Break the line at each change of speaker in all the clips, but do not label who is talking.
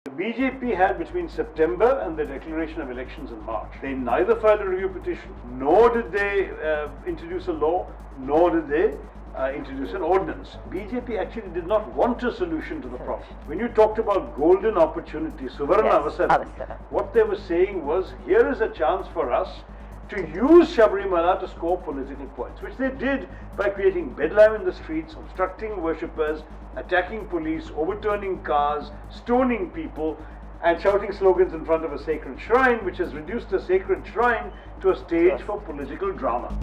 The BJP had between September and the declaration of elections in March. They neither filed a review petition, nor did they introduce a law, nor did they introduce an ordinance. BJP actually did not want a solution to the problem. When you talked about golden opportunity, Suvarna Avasaram, what they were saying was, here is a chance for us to use Sabrimala to score political points, which they did by creating bedlam in the streets, obstructing worshippers, attacking police, overturning cars, stoning people, and shouting slogans in front of a sacred shrine, which has reduced the sacred shrine to a stage for political drama.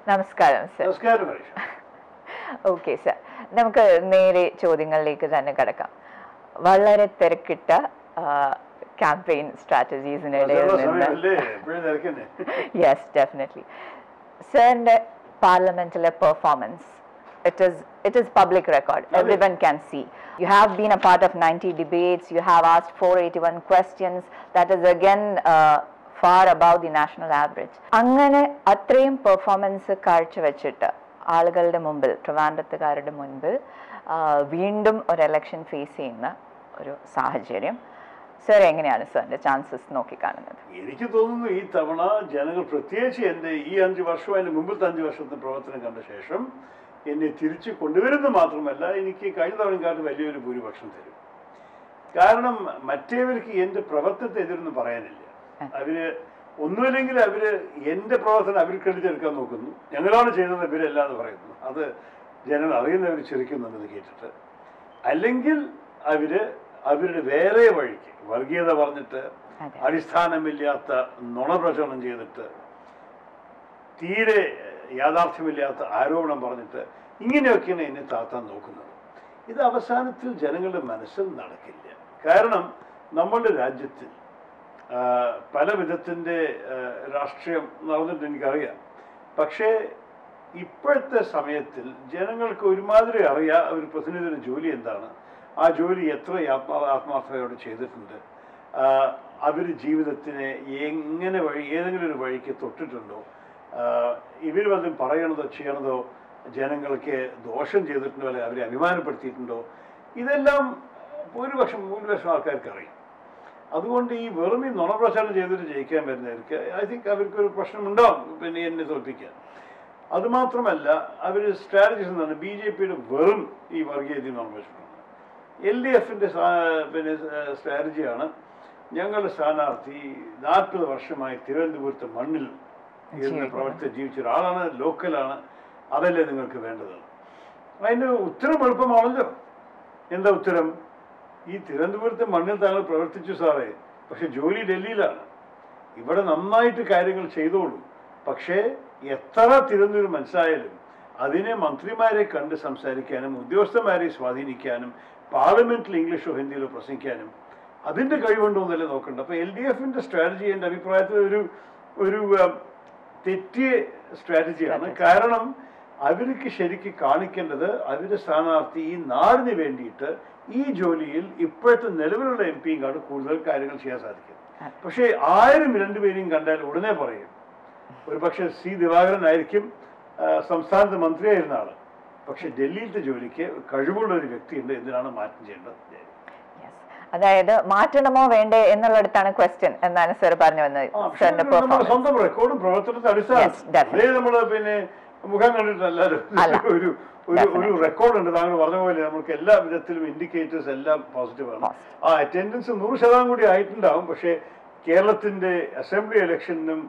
Namaskaram, sir.
Namaskaram, Varsha.
Okay, sir. നമുക്ക് നേരെ ചോദ്യങ്ങളിലേക്ക് തന്നെ കടക്കാം. വളരെ തിരക്കിട്ട campaign strategies-നിടയിൽ നിന്ന് yes, definitely. Sir, parliamentary performance, it is public record. Everyone can see. You have been a part of 90 debates. You have asked 481 questions. That is again far above the national average. അങ്ങനെ അത്രയും performance കാഴ്ചവെച്ചിട്ട് ആളുകളുടെ മുമ്പിൽ, ട്രിവാൻഡ്രത്തുകാരുടെ മുൻപിൽ വീണ്ടും ഒരു election face ചെയ്യുന്ന ഒരു സാഹചര്യം സർ എങ്ങനെയാണ് സാറിന്റെ ചാൻസസ് നോക്കിക്കാണുന്നത്?
എനിക്ക് തോന്നുന്നു ഈ തവണ ജനങ്ങൾ, പ്രത്യേകിച്ച് എൻ്റെ ഈ 5 വർഷം, അതിന് മുമ്പത്തെ 5 വർഷത്തെ പ്രവർത്തനം കണ്ട ശേഷം എന്നെ തിരിച്ചു കൊണ്ടുവരുന്നത് മാത്രമല്ല, എനിക്ക് കഴിഞ്ഞ തവണക്കാട്ട് വലിയൊരു ഭൂരിപക്ഷം തരും. കാരണം മറ്റേവർക്ക് എൻ്റെ പ്രവർത്തനത്തെ എതിരൊന്നും പറയാനില്ല. അവര് ഒന്നുമില്ലെങ്കിൽ അവര് എൻ്റെ പ്രവർത്തനം അവർ ക്രെഡിറ്റ് എടുക്കാൻ നോക്കുന്നു, ഞങ്ങളാണ് ചെയ്യുന്നത് ഇവരല്ല എന്ന് പറയുന്നു. അത് ജനങ്ങൾ അറിയുന്നവർ ചിരിക്കുന്നുണ്ടെന്ന് കേട്ടിട്ട്. അല്ലെങ്കിൽ അവരുടെ വേറെ വഴിക്ക് വർഗീയത പറഞ്ഞിട്ട്, അടിസ്ഥാനമില്ലാത്ത നുണപ്രചരണം ചെയ്തിട്ട്, തീരെ യാഥാർത്ഥ്യമില്ലാത്ത ആരോപണം പറഞ്ഞിട്ട്, ഇങ്ങനെയൊക്കെയാണ് എന്നെ താത്താൻ നോക്കുന്നത്. ഇത് അവസാനത്തിൽ ജനങ്ങളുടെ മനസ്സിൽ നടക്കില്ല. കാരണം നമ്മളുടെ രാജ്യത്തിൽ പല വിധത്തിൻ്റെ രാഷ്ട്രീയം നടന്നിട്ട് എനിക്കറിയാം. പക്ഷേ ഇപ്പോഴത്തെ സമയത്തിൽ ജനങ്ങൾക്ക് ഒരുമാതിരി അറിയാം അവർ പ്രതിനിധിയുടെ ജോലി എന്താണ്, ആ ജോലി എത്ര ആത്മാർത്ഥതയോടെ ചെയ്തിട്ടുണ്ട്, അവർ ജീവിതത്തിനെ ഏതെങ്കിലും ഒരു വഴിക്ക് തൊട്ടിട്ടുണ്ടോ, ഇവർ വല്ലതും പറയണതോ ചെയ്യണതോ ജനങ്ങൾക്ക് ദോഷം ചെയ്തിട്ടുണ്ടോ, അല്ലെങ്കിൽ അവരെ അഭിമാനപ്പെടുത്തിയിട്ടുണ്ടോ, ഇതെല്ലാം ഭൂരിപക്ഷം ആൾക്കാർക്ക് അറിയാം. അതുകൊണ്ട് ഈ വെറും ഈ നുണപ്രചാരണം ചെയ്തിട്ട് ജയിക്കാൻ വരുന്നവർക്ക് ഐ തിങ്ക് അവർക്കൊരു പ്രശ്നമുണ്ടാവും പിന്നെ എന്നെ തോൽപ്പിക്കാൻ. അതുമാത്രമല്ല, അവർ സ്ട്രാറ്റജീസ് എന്താണ്, BJPയുടെ വെറും ഈ വർഗീയത നുണപ്രചരണമാണ്. LDFിൻ്റെ പിന്നെ സ്ട്രാറ്റജിയാണ്, ഞങ്ങളുടെ സ്ഥാനാർത്ഥി 40 വർഷമായി തിരുവനന്തപുരത്തെ മണ്ണിൽ ഇരുന്ന് പ്രവർത്തിച്ച് ജീവിച്ച ഒരാളാണ്, ലോക്കലാണ്, അതല്ലേ നിങ്ങൾക്ക് വേണ്ടത്. അതിൻ്റെ ഉത്തരം എളുപ്പമാണല്ലോ. എന്താ ഉത്തരം? ഈ തിരുവനന്തപുരത്തെ മണ്ണിൽ താങ്കൾ പ്രവർത്തിച്ചു സാറേ, പക്ഷെ ജോലി ഡൽഹിയിലാണ്. ഇവിടെ നന്നായിട്ട് കാര്യങ്ങൾ ചെയ്തോളൂ. പക്ഷേ എത്ര തിരുവനന്തപുരം മനസ്സിലായാലും അതിനെ മന്ത്രിമാരെ കണ്ട് സംസാരിക്കാനും ഉദ്യോഗസ്ഥന്മാരെ സ്വാധീനിക്കാനും പാർലമെന്റിൽ ഇംഗ്ലീഷോ ഹിന്ദിയിലോ പ്രസംഗിക്കാനും അതിൻ്റെ കഴിവുണ്ടോ എന്നല്ലേ നോക്കണ്ട. അപ്പോൾ LDFിൻ്റെ സ്ട്രാറ്റജി എൻ്റെ അഭിപ്രായത്തിൽ ഒരു തെറ്റിയ സ്ട്രാറ്റജിയാണ്. കാരണം അവർക്ക് ശരിക്കും കാണിക്കേണ്ടത് അവരുടെ സ്ഥാനാർത്ഥി ഈ നാടിന് വേണ്ടിയിട്ട് ഈ ജോലിയിൽ ഇപ്പോഴത്തെ നിലവിലുള്ള MP-ക്കാണ് കൂടുതൽ കാര്യങ്ങൾ ചെയ്യാൻ സാധിക്കും. പക്ഷേ 1000 രണ്ടുപേരെയും കണ്ടാൽ ഉടനെ പറയും, ഒരു പക്ഷേ C. ദിവാകരനായിരിക്കും സംസ്ഥാനത്ത് മന്ത്രിയായിരുന്ന ആള്, പക്ഷെ ഡൽഹിയിലത്തെ ജോലിക്ക് കഴിവുള്ള ഒരു വ്യക്തിയുണ്ട്, എന്തിനാണ് മാറ്റം ചെയ്യേണ്ടത്?
അതായത് മാറ്റണമോ വേണ്ടേ എന്നുള്ളടത്താണ് ക്വസ്റ്റ്യൻ എന്നാണ് സർ പറഞ്ഞു വന്നത്.
സ്വന്തം റെക്കോർഡും പ്രവർത്തനത്തെ അടിസ്ഥാനം നമ്മള് പിന്നെ മുഖം കണ്ടിട്ടല്ലാതെ ഒരു റെക്കോർഡ് ഉണ്ട്. താങ്കൾ പറഞ്ഞ പോലെ നമുക്ക് എല്ലാ വിധത്തിലും ഇൻഡിക്കേറ്റേഴ്സ് എല്ലാം പോസിറ്റീവാണ്. ആ അറ്റൻഡൻസ് 100% കൂടി ആയിട്ടുണ്ടാവും. പക്ഷേ കേരളത്തിന്റെ അസംബ്ലി ഇലക്ഷനും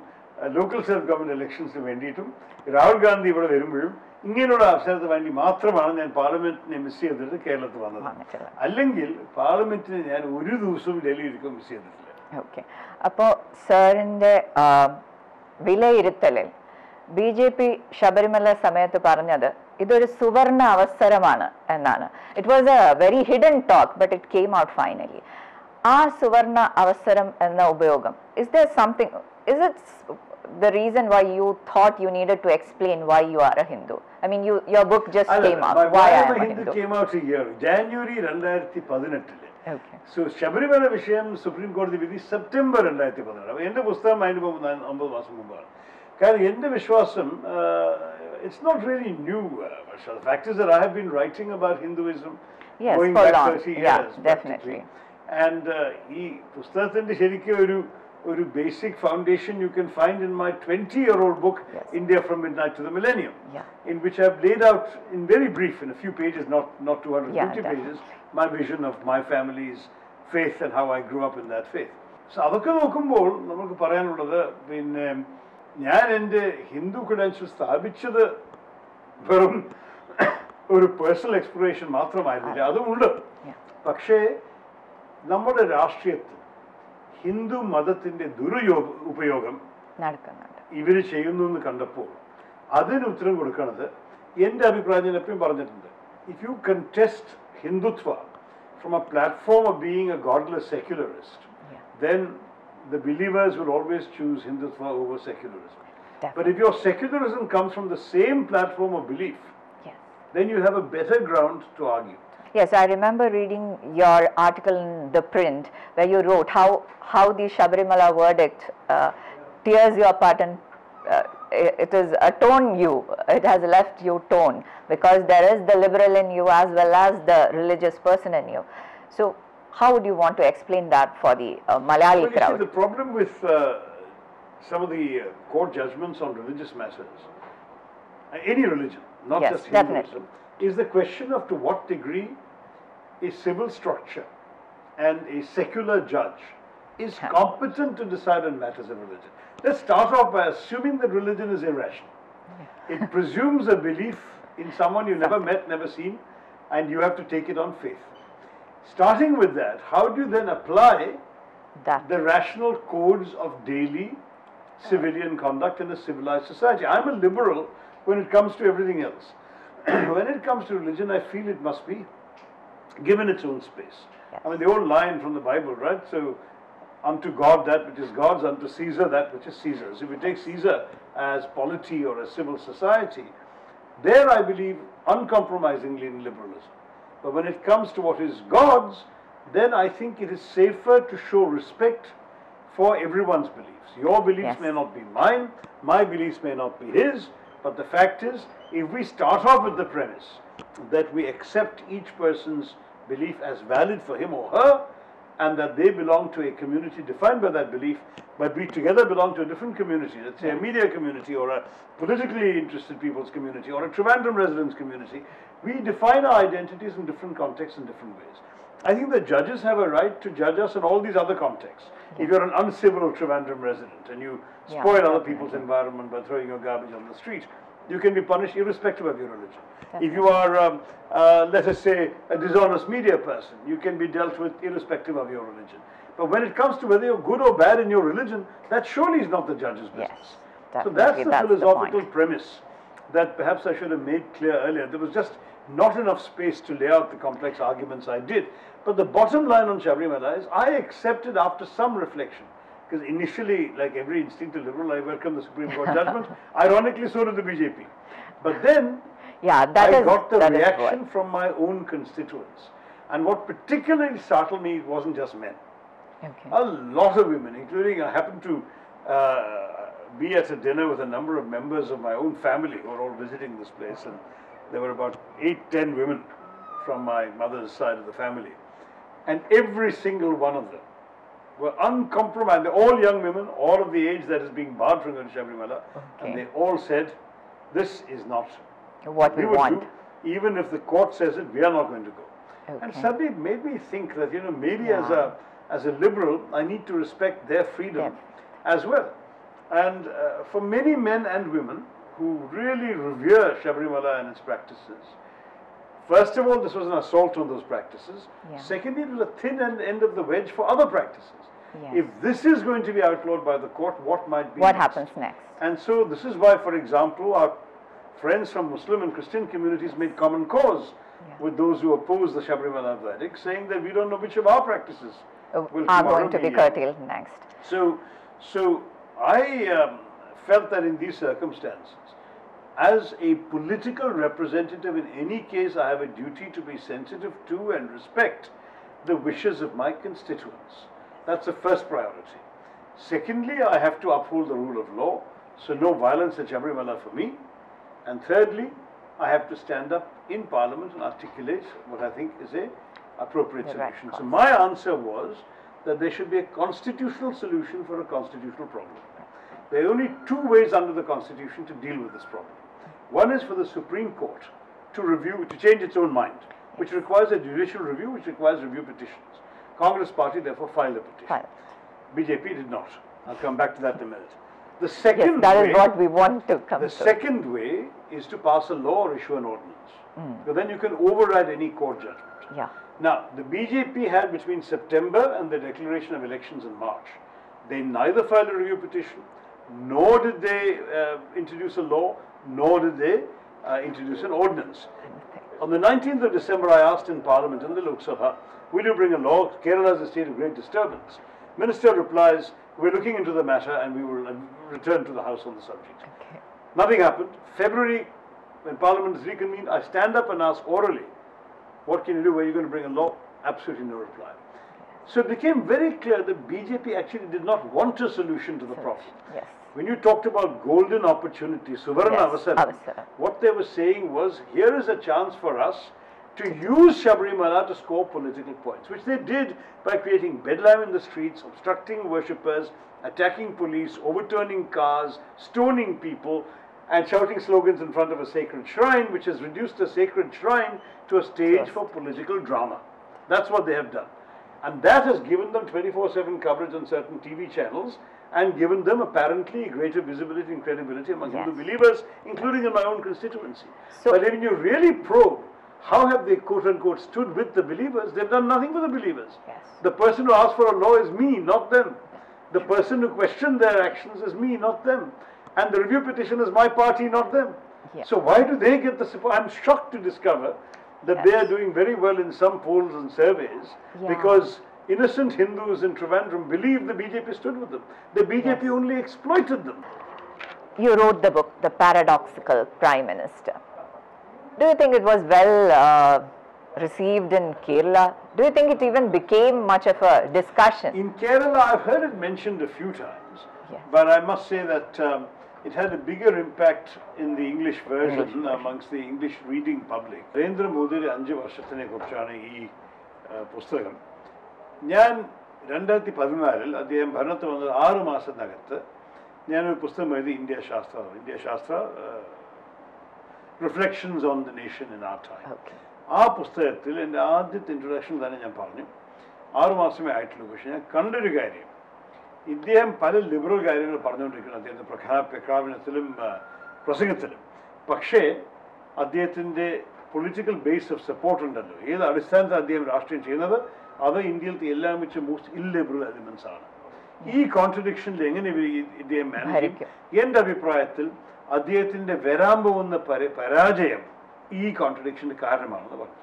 ലോക്കൽ സെൽഫ് ഗവൺമെന്റ് ഇലക്ഷൻസിന് വേണ്ടിയിട്ടും രാഹുൽ ഗാന്ധി ഇവിടെ വരുമ്പോഴും ഇങ്ങനെയുള്ള അവസരത്തിന് വേണ്ടി മാത്രമാണ് ഞാൻ പാർലമെന്റിനെ മിസ് ചെയ്തിട്ട് കേരളത്തിൽ വന്നത്. അല്ലെങ്കിൽ പാർലമെന്റിനെ ഞാൻ ഒരു ദിവസവും ഡൽഹിയിലേക്ക് മിസ് ചെയ്തിട്ടില്ല.
ഓക്കെ, അപ്പോൾ സാറിന്റെ വിലയിരുത്തലിൽ BJP ശബരിമല സമയത്ത് പറഞ്ഞത് ഇതൊരു സുവർണ അവസരമാണ് എന്നാണ്. It was A very hidden talk but it came out finally. ആ സുവർണ അവസരം എന്ന ഉപയോഗം, is there something, is it the reason why you thought you needed to explain why you are a Hindu? I mean, your book just came out. Why I am a Hindu
came out a year, January 2018.
Okay.
So, Sabrimala Vishayam, Supreme Court Vidhi, September 2018. End of Pustam, I know it's not really new. The fact is that I have been writing about Hinduism going
for
back
long.
30 years.
Yeah, definitely.
And this basic foundation you can find in my 20-year-old book, India from Midnight to the Millennium, in which I have laid out in very brief, in a few pages, not 250 pages, my vision of my family's faith and how I grew up in that faith. So, അതൊക്കെ നോക്കുമ്പോൾ നമുക്ക് പറയാനുള്ളത് പിന്നെ ഞാൻ എൻ്റെ Hindu credential സ്ഥാപിച്ചത് വെറും ഒരു പേഴ്സണൽ എക്സ്പ്ലോറേഷൻ മാത്രമായിരുന്നില്ല, അതുമുണ്ട്. പക്ഷേ നമ്മുടെ രാഷ്ട്രീയത്തിൽ ഹിന്ദു മതത്തിന്റെ ഉപയോഗം ഇവർ ചെയ്യുന്നു എന്ന് കണ്ടപ്പോൾ അതിന് ഉത്തരം കൊടുക്കുന്നത് എൻ്റെ അഭിപ്രായം ഞാൻ എപ്പോഴും പറഞ്ഞിട്ടുണ്ട്. If you contest Hindutva from a platform of being a godless secularist, then the believers will always choose Hindutva over secularism. But if your secularism comes from the same platform of belief, then you have a better ground to argue.
Yes, I remember reading your article in The Print where you wrote how the Sabrimala verdict tears you apart and it is a torn you, it has left you torn because there is the liberal in you as well as the religious person in you. So, how would you want to explain that for the Malayali crowd?
See, the problem with some of the court judgments on religious matters, any religion, not just Hinduism, is the question of to what degree a civil structure and a secular judge is competent to decide on matters of religion. Let's start off by assuming that religion is irrational. It presumes a belief in someone you never met, never seen, and you have to take it on faith. Starting with that, how do you then apply the rational codes of daily civilian conduct in a civilized society? I'm a liberal when it comes to everything else. When it comes to religion, I feel it must be given its own space. I mean, the old line from the Bible, right? So, unto God that which is God's, unto Caesar that which is Caesar's. If we take Caesar as polity or a civil society, there I believe uncompromisingly in liberalism. But when it comes to what is God's, then I think it is safer to show respect for everyone's beliefs. Your beliefs may not be mine, my beliefs may not be his, but the fact is, if we start off with the premise that we accept each person's belief as valid for him or her, and that they belong to a community defined by that belief, but we together belong to a different community, let's say a media community or a politically interested people's community or a Trivandrum residents community, we define our identities in different contexts in different ways. I think the judges have a right to judge us in all these other contexts. If you're an uncivil Trivandrum resident and you spoil other people's environment by throwing your garbage on the street, you can be punished irrespective of your religion. If you are, let us say, a dishonest media person, you can be dealt with irrespective of your religion. But when it comes to whether you're good or bad in your religion, that surely is not the judge's business. So that's the philosophical premise that perhaps I should have made clear earlier. There was just not enough space to lay out the complex arguments I did. But the bottom line on Sabrimala is I accepted after some reflection, because initially, like every instinctive liberal, I welcomed the Supreme Court judgment. Ironically, so did the BJP. But then I got the reaction from my own constituents. And what particularly startled me, it wasn't just men. A lot of women, including I happened to be at a dinner with a number of members of my own family who were all visiting this place, and there were about 8-10 women from my mother's side of the family. And every single one of them were uncompromised. They're all young women, all of the age that is being barred from going to Sabrimala, and they all said, this is not
what we want.
Do. Even if the court says it, we are not going to go. And suddenly it made me think that, you know, maybe as a liberal, I need to respect their freedom as well. And for many men and women who really revere Sabrimala and its practices, first of all, this was an assault on those practices. Secondly, it was a thin end of the wedge for other practices. If this is going to be outlawed by the court, what might be
happens next?
And so this is why, for example, our friends from Muslim and Christian communities made common cause with those who oppose the Sabrimala verdict, saying that we don't know which of our practices
are going to be curtailed next.
So I felt that in these circumstances, as a political representative in any case, I have a duty to be sensitive to and respect the wishes of my constituents. That's the first priority. Secondly, I have to uphold the rule of law, so no violence at Sabrimala for me. And thirdly, I have to stand up in Parliament and articulate what I think is a appropriate solution. So my answer was that there should be a constitutional solution for a constitutional problem. There are only two ways under the Constitution to deal with this problem. One is for the Supreme Court to change its own mind, which requires a judicial review, which requires review petitions. Congress party therefore filed a petition. BJP did not. I'll come back to that in a minute. The second
that is what we want to come to.
The second way is to pass a law or issue an ordinance. So then you can override any court judgment.
Yeah.
Now, the BJP had between September and the declaration of elections in March, they neither filed a review petition, nor did they introduce a law, nor did they introduce an ordinance. On the 19th of December, I asked in Parliament, in the Lok Sabha, will you bring a law? Kerala is a state of great disturbance. Minister replies, we're looking into the matter and we will return to the House on the subject.
Okay.
Nothing happened. February, when Parliament is reconvened, I stand up and ask orally, what can you do? Were you going to bring a law? Absolutely no reply. So it became very clear that BJP actually did not want a solution to the problem.
Yes.
When you talked about golden opportunity, Suvarna Avasaram, what they were saying was, here is a chance for us to use Sabrimala to score political points, which they did by creating bedlam in the streets, obstructing worshippers, attacking police, overturning cars, stoning people, and shouting slogans in front of a sacred shrine, which has reduced a sacred shrine to a stage for political drama. That's what they have done. And that has given them 24/7 coverage on certain TV channels and given them apparently greater visibility and credibility among Hindu believers, including in my own constituency. So, but when you really probe, how have they quote-unquote stood with the believers? They've done nothing for the believers.
Yes.
The person who asked for a law is me, not them. The person who questioned their actions is me, not them. And the review petition is my party, not them.
Yes.
So why do they get the support? I'm shocked to discover that they are doing very well in some polls and surveys because innocent Hindus in Trivandrum believe the BJP stood with them. The BJP only exploited them.
You wrote the book, The Paradoxical Prime Minister. Do you think it was well received in Kerala? Do you think it even became much of a discussion?
In Kerala, I've heard it mentioned a few times, but I must say that it had a bigger impact in the English version amongst the English reading public. Narendra Modiയുടെ 5 വർഷത്തിനെ കുറിച്ചാണ് ഈ പുസ്തകം. ഞാൻ 2014 അദ്ദേഹം ഭരണത്തിൽ വന്നത് 6 മാസത്തിനകത്ത് ഞാനൊരു പുസ്തകം എഴുതി ഇന്ത്യ ശാസ്ത്ര Reflections on the Nation in Our Time. ആ പുസ്തകത്തിൽ എൻ്റെ ആദ്യത്തെ ഇൻട്രൊഡക്ഷൻ തന്നെ ഞാൻ പറഞ്ഞു 6 മാസമേ ആയിട്ടുള്ളൂ. പക്ഷെ ഞാൻ കണ്ടൊരു കാര്യം, ഇദ്ദേഹം പല ലിബറൽ കാര്യങ്ങൾ പറഞ്ഞുകൊണ്ടിരിക്കുന്നു അദ്ദേഹത്തിൻ്റെ പ്രഖ്യാപനത്തിലും പ്രസംഗത്തിലും. പക്ഷേ അദ്ദേഹത്തിൻ്റെ പൊളിറ്റിക്കൽ ബേസ് ഓഫ് സപ്പോർട്ട് ഉണ്ടല്ലോ, ഏത് അടിസ്ഥാനത്തിൽ അദ്ദേഹം രാഷ്ട്രീയം ചെയ്യുന്നത്, അത് ഇന്ത്യയിലത്തെ എല്ലാം വെച്ച് മോസ്റ്റ് ഇല്ലിബറൽ എലിമെന്റ്സ് ആണ്. ഈ കോൺട്രഡിക്ഷനിൽ എങ്ങനെ ഇദ്ദേഹം മാനേജ് ചെയ്യും? എൻ്റെ അഭിപ്രായത്തിൽ അദ്ദേഹത്തിൻ്റെ വരാൻ പോകുന്ന പരാജയം ഈ കോൺട്രഡിക്ഷന് കാരണമാണെന്ന് പറഞ്ഞു.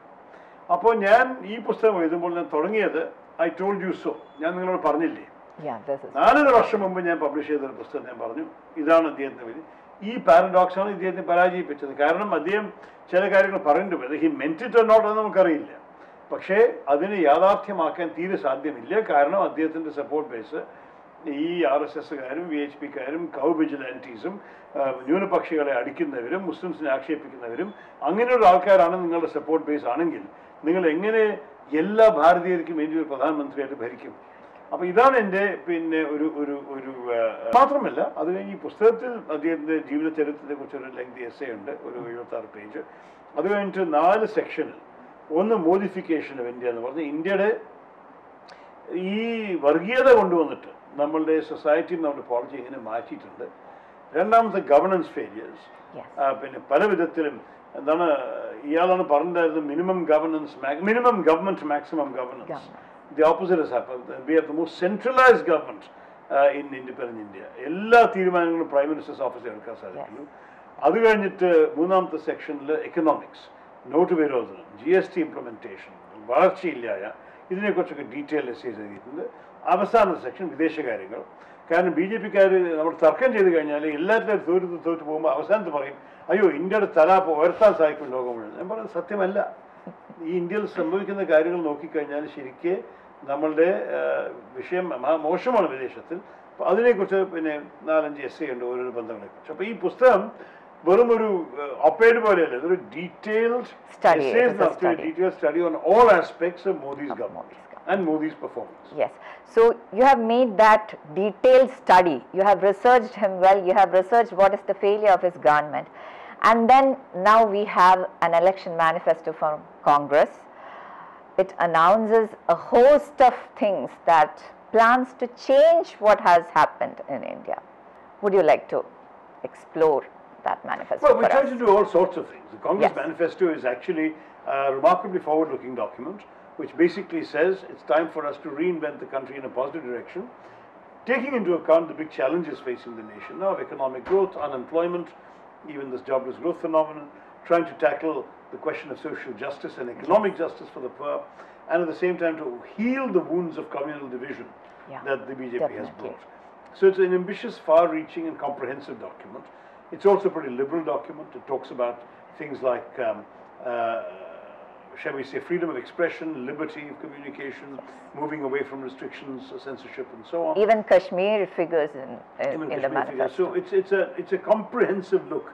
അപ്പോൾ ഞാൻ ഈ പുസ്തകം എഴുതുമ്പോൾ ഞാൻ തുടങ്ങിയത് ഐ ടോൾഡ് യു സോ, ഞാൻ നിങ്ങളോട് പറഞ്ഞില്ലേ, 4 വർഷം മുമ്പ് ഞാൻ പബ്ലിഷ് ചെയ്തൊരു പുസ്തകം ഞാൻ പറഞ്ഞു ഇതാണ് അദ്ദേഹത്തിൻ്റെ വിധി. ഈ പാരഡോക്സ് ആണ് ഇദ്ദേഹത്തെ പരാജയിപ്പിച്ചത്. കാരണം അദ്ദേഹം ചില കാര്യങ്ങൾ പറഞ്ഞിട്ടുണ്ട്, ഹി മെന്റ് ഇറ്റ് ഓർ നോട്ട് എന്ന് നമുക്കറിയില്ല. പക്ഷേ അതിനെ യാഥാർത്ഥ്യമാക്കാൻ തീരെ സാധ്യമില്ല. കാരണം അദ്ദേഹത്തിൻ്റെ സപ്പോർട്ട് ബേസ് ഈ RSSകാരും VHPക്കാരും കൗ വിജിലൻറ്റീസും ന്യൂനപക്ഷികളെ അടിക്കുന്നവരും മുസ്ലിംസിനെ ആക്ഷേപിക്കുന്നവരും അങ്ങനെയുള്ള ആൾക്കാരാണ് നിങ്ങളുടെ സപ്പോർട്ട് ബേസ് ആണെങ്കിൽ നിങ്ങൾ എങ്ങനെ എല്ലാ ഭാരതീയർക്കും വേണ്ടി ഒരു പ്രധാനമന്ത്രിയായിട്ട് ഭരിക്കും? അപ്പോൾ ഇതാണ് എൻ്റെ പിന്നെ ഒരു മാത്രമല്ല, അത് കഴിഞ്ഞ് ഈ പുസ്തകത്തിൽ അദ്ദേഹത്തിൻ്റെ ജീവിത ചരിത്രത്തെ കുറിച്ചൊരു ലെങ്തി എസ്സേ ഉണ്ട്, ഒരു 76 പേജ്. അത് കഴിഞ്ഞിട്ട് 4 സെക്ഷനിൽ, ഒന്ന് മോഡിഫിക്കേഷൻ ഓഫ് ഇന്ത്യ എന്ന് പറഞ്ഞ് ഇന്ത്യയുടെ ഈ വർഗീയത കൊണ്ടുവന്നിട്ട് നമ്മളുടെ സൊസൈറ്റി നമ്മുടെ പോളിസി എങ്ങനെ മാറ്റിയിട്ടുണ്ട്. രണ്ടാമത്തെ ഗവർണൻസ് ഫെയിലിയേഴ്സ്, പിന്നെ പല വിധത്തിലും എന്താണ് ഇയാളാണ് പറഞ്ഞിട്ടുണ്ടായിരുന്നത്, minimum government maximum governance. The opposite has happened. We have the most centralized government in independent India. എല്ലാ തീരുമാനങ്ങളും പ്രൈം മിനിസ്റ്റേഴ്സ് ഓഫീസിൽ എടുക്കാൻ സാധിക്കുന്നു. അത് കഴിഞ്ഞിട്ട് മൂന്നാമത്തെ സെക്ഷനിൽ എക്കണോമിക്സ്, നോട്ട് വിരോധനം, GST ഇംപ്ലിമെന്റേഷൻ, വളർച്ചയില്ലായ, ഇതിനെക്കുറിച്ചൊക്കെ ഡീറ്റെയിൽ എസ്സേസ് എഴുതിയിട്ടുണ്ട്. അവസാന സെക്ഷൻ വിദേശകാര്യങ്ങൾ. കാരണം BJP-ക്കാർ നമ്മൾ തർക്കം ചെയ്ത് കഴിഞ്ഞാൽ എല്ലാത്തിലും തോറ്റു പോകുമ്പോൾ അവസാനത്ത് പറയും അയ്യോ ഇന്ത്യയുടെ തല ഉയർത്താൻ സാധിക്കും ലോകം മുഴുവൻ. ഞാൻ പറയുന്നത് സത്യമല്ല. ഈ ഇന്ത്യയിൽ സംഭവിക്കുന്ന കാര്യങ്ങൾ നോക്കിക്കഴിഞ്ഞാൽ ശരിക്ക് നമ്മളുടെ വിഷയം മോശമാണ് വിദേശത്തിൽ. അപ്പോൾ അതിനെക്കുറിച്ച് പിന്നെ 4-5 essay ഉണ്ട് ഓരോരോ ബന്ധങ്ങളെക്കുറിച്ച്. അപ്പോൾ ഈ പുസ്തകം വെറും ഒരു ഒപ്പേഡ് പോലെയല്ല, ഇതൊരു detailed study on all aspects of Modi's government and Modi's performance.
Yes. So you have made that detailed study. You have researched him well. You have researched what is the failure of his government. And then now we have an election manifesto from Congress. It announces a host of things that plans to change what has happened in India. Would you like to explore that manifesto?
Well, we try to do all sorts of things. The Congress Manifesto is actually a remarkably forward-looking document, which basically says it's time for us to reinvent the country in a positive direction, taking into account the big challenges facing the nation now of economic growth, unemployment, even this jobless growth phenomenon, trying to tackle the question of social justice and economic justice for the poor, and at the same time to heal the wounds of communal division that the BJP has brought. So it's an ambitious, far-reaching and comprehensive document. It's also a pretty liberal document. It talks about things like shall we say, freedom of expression, liberty of communication, moving away from restrictions, censorship, and so on.
Even Kashmir figures in the manifesto.
So it's a comprehensive look,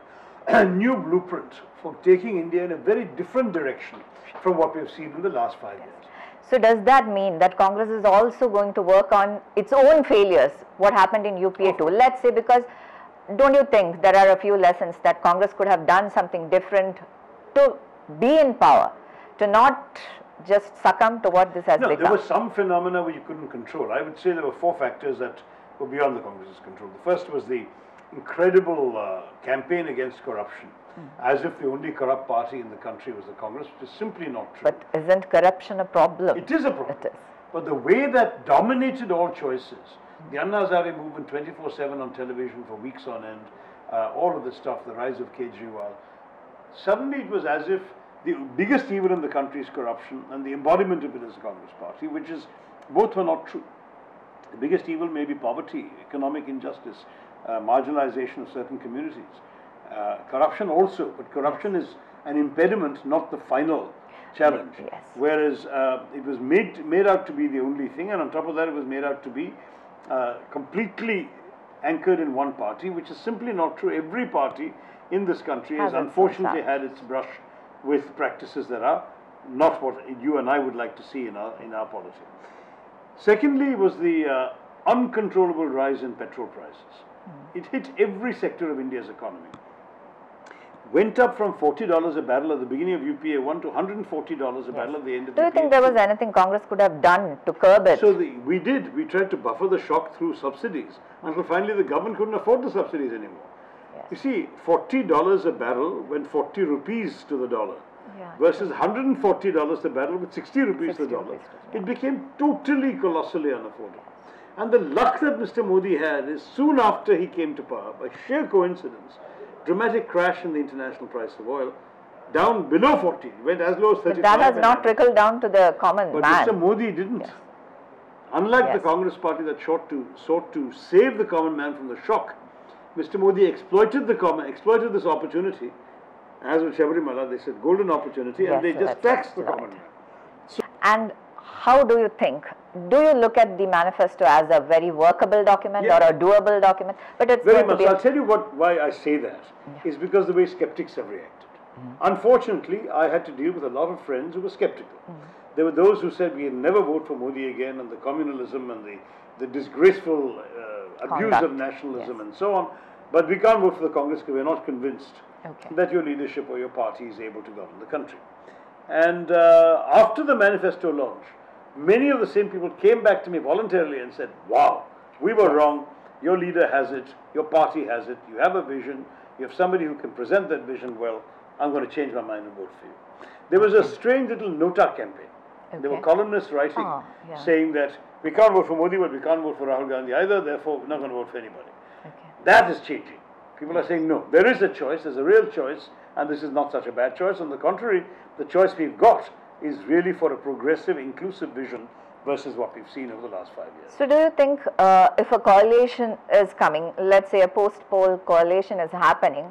a new blueprint for taking India in a very different direction from what we've seen in the last 5 years.
So does that mean that Congress is also going to work on its own failures, what happened in UPA too? Let's say, because don't you think there are a few lessons that Congress could have done something different to be in power? To not just succumb to what this has become.
There were some phenomena which you couldn't control. I would say there were 4 factors that were beyond the Congress's control. The first was the incredible campaign against corruption, as if the only corrupt party in the country was the Congress, which is simply not true.
But isn't corruption a problem?
It is a problem.
It is.
But the way that dominated all choices, the Anna Hazare movement 24/7 on television for weeks on end, all of this stuff, the rise of Kejriwal, suddenly it was as if the biggest evil in the country is corruption, and the embodiment of it is the Congress Party, which is, both were not true. The biggest evil may be poverty, economic injustice, marginalization of certain communities. Corruption also, but corruption is an impediment, not the final challenge.
Yes.
Whereas it was made out to be the only thing, and on top of that it was made out to be completely anchored in one party, which is simply not true. Every party in this country has unfortunately had its brush with practices that are not what you and I would like to see in our polity. Secondly was the uncontrollable rise in petrol prices. It hit every sector of India's economy. Went up from $40 a barrel at the beginning of UPA 1 to $140 a barrel at the end of UPA 2.
Do you think there was anything Congress could have done to curb it?
So we did. We tried to buffer the shock through subsidies until finally the government couldn't afford the subsidies anymore. You see, $40 a barrel went 40 rupees to the dollar, versus $140 a barrel with 60 rupees to the dollar. It became totally, colossally unaffordable. And the luck that Mr. Modi had is soon after he came to power, by sheer coincidence, dramatic crash in the international price of oil, down below 40, it went as low as 35.
But that has not trickled down to the common
but
man.
Mr. Modi didn't. Unlike the Congress Party that sought to save the common man from the shock, Mr. Modi exploited this opportunity, as with Sabrimala, they said golden opportunity, and they just taxed the common man.
And how do you think? Do you look at the manifesto as a very workable document or a doable document? But it's
very much. I'll tell you why I say that is because the way skeptics have reacted. Unfortunately, I had to deal with a lot of friends who were skeptical. There were those who said we'll never vote for Modi again, and the communalism and the disgraceful abuse of nationalism and so on. But we can't vote for the Congress because we're not convinced that your leadership or your party is able to govern the country. And after the manifesto launch, many of the same people came back to me voluntarily and said, wow, we were wrong, your leader has it, your party has it, you have a vision, you have somebody who can present that vision well, I'm going to change my mind and vote for you. There was a strange little Nota campaign. There were columnists writing, saying that we can't vote for Modi, but we can't vote for Rahul Gandhi either, therefore we're not going to vote for anybody. That is changing. People are saying, no, there is a choice, there's a real choice, and this is not such a bad choice. On the contrary, the choice we've got is really for a progressive, inclusive vision versus what we've seen over the last 5 years.
So do you think if a coalition is coming, let's say a post-poll coalition is happening,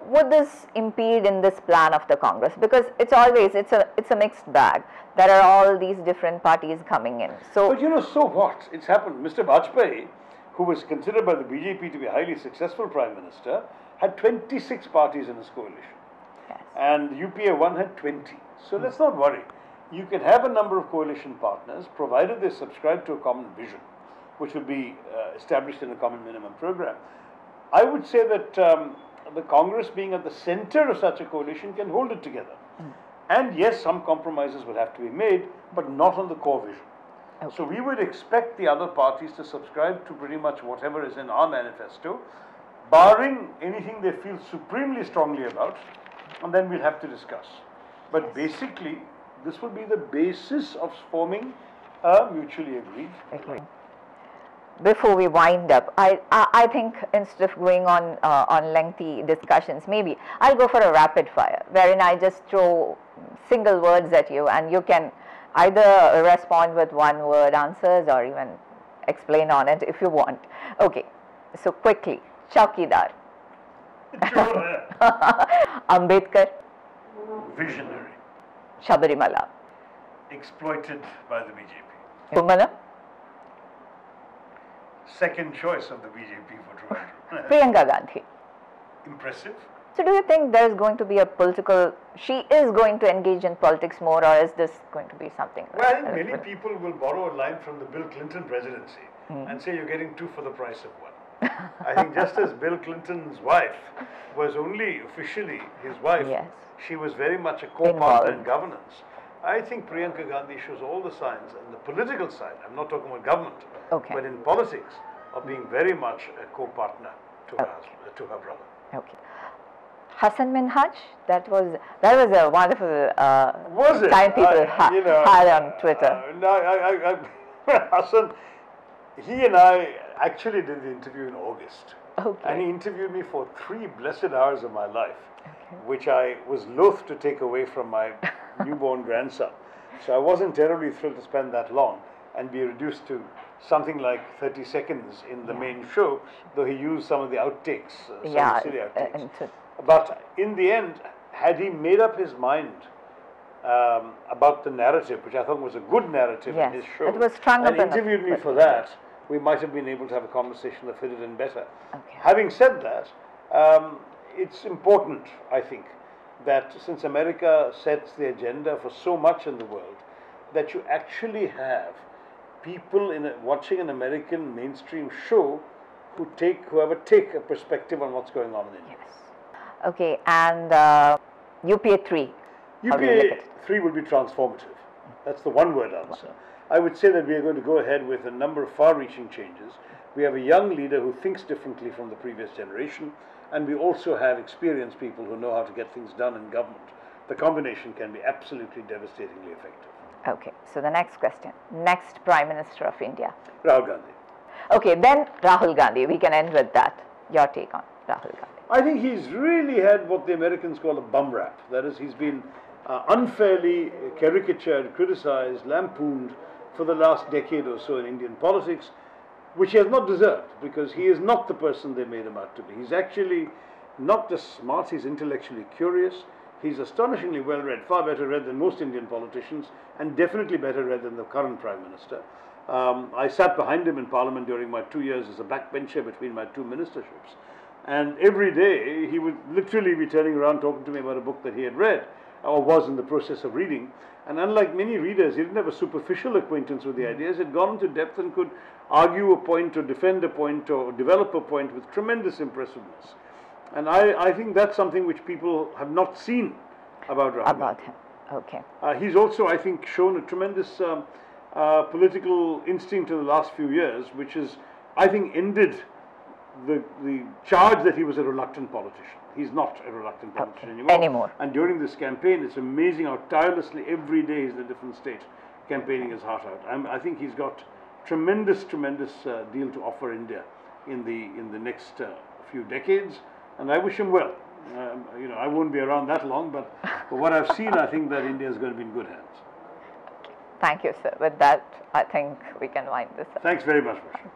would this impede in this plan of the Congress? Because it's a mixed bag. There are all these different parties coming in. So,
but so what? It's happened. Mr. Vajpayee, who was considered by the BJP to be a highly successful Prime Minister, had 26 parties in his coalition.
yes.
And UPA 1 had 20. So let's not worry. You can have a number of coalition partners provided they subscribe to a common vision, which will be established in a common minimum program. I would say that the Congress being at the center of such a coalition can hold it together. And yes, some compromises will have to be made, but not on the core vision.
Okay.
So we would expect the other parties to subscribe to pretty much whatever is in our manifesto, barring anything they feel supremely strongly about, and then we'll have to discuss. But basically, this will be the basis of forming a mutually agreed.
Agreed. Before we wind up, I think instead of going on lengthy discussions, maybe I'll go for a rapid fire, wherein I just throw single words at you, and you can either respond with one word answers or even explain on it if you want. Okay, so quickly, Chaukidar. Ambedkar.
Visionary.
Sabrimala.
Exploited by the BJP.
Kummanam.
Second choice of the BJP for Trivandrum.
Priyanka Gandhi.
Impressive.
So do you think there is going to be a she is going to engage in politics more, or is this going to be something?
Well, I think many people will borrow a line from the Bill Clinton presidency and say you're getting two for the price of one. I think just as Bill Clinton's wife was only officially his wife,
Yes.
she was very much a co-partner in governance. I think Priyanka Gandhi shows all the signs on the political side, I'm not talking about government,
Okay.
but in politics, of being very much a co-partner to her
Okay.
husband, to her brother.
Okay. Hassan Minhaj, that was a wonderful
Was it?
time people had on Twitter.
Hassan, he and I actually did the interview in August.
Okay.
And he interviewed me for 3 blessed hours of my life, which I was loath to take away from my newborn grandson. So I wasn't terribly thrilled to spend that long and be reduced to something like 30 seconds in the main show, though he used some of the outtakes, some silly outtakes. But in the end, had he made up his mind about the narrative, which I thought was a good narrative in his show,
it was strung
and
up enough.
interviewed me for that, we might have been able to have a conversation that fitted in better.
Okay.
Having said that, it's important, I think, that since America sets the agenda for so much in the world, that you actually have people watching an American mainstream show who have a perspective on what's going on in India.
Yes. Okay, and UPA 3.
UPA 3 will be transformative. That's the one-word answer. I would say that we are going to go ahead with a number of far-reaching changes. We have a young leader who thinks differently from the previous generation, and we also have experienced people who know how to get things done in government. The combination can be absolutely devastatingly effective.
Okay, so the next question. Next Prime Minister of India.
Rahul Gandhi.
Okay, then Rahul Gandhi. We can end with that. Your take on Rahul Gandhi.
I think he's really had what the Americans call a bum rap. That is, he's been unfairly caricatured, criticized, lampooned for the last decade or so in Indian politics, which he has not deserved, because he is not the person they made him out to be. He's actually not just smart, he's intellectually curious, he's astonishingly well read, far better read than most Indian politicians, and definitely better read than the current Prime Minister. I sat behind him in Parliament during my 2 years as a backbencher between my 2 ministerships. And every day he would literally be turning around talking to me about a book that he had read or was in the process of reading. And unlike many readers, he didn't have a superficial acquaintance with the ideas. He had gone into depth and could argue a point or defend a point or develop a point with tremendous impressiveness. And I think that's something which people have not seen about Rahul.
About him. Okay.
He's also, I think, shown a tremendous political instinct in the last few years, which has, I think, ended the charge that he was a reluctant politician. He's not a reluctant politician anymore. And during this campaign, it's amazing how tirelessly every day he's in a different state campaigning his heart out. I think he's got tremendous deal to offer India in the next few decades, and I wish him well. I won't be around that long, but what I've seen, I think that India is going to be in good hands.
Thank you, sir. With that, I think we can wind this up.
Thanks very much, Varsha.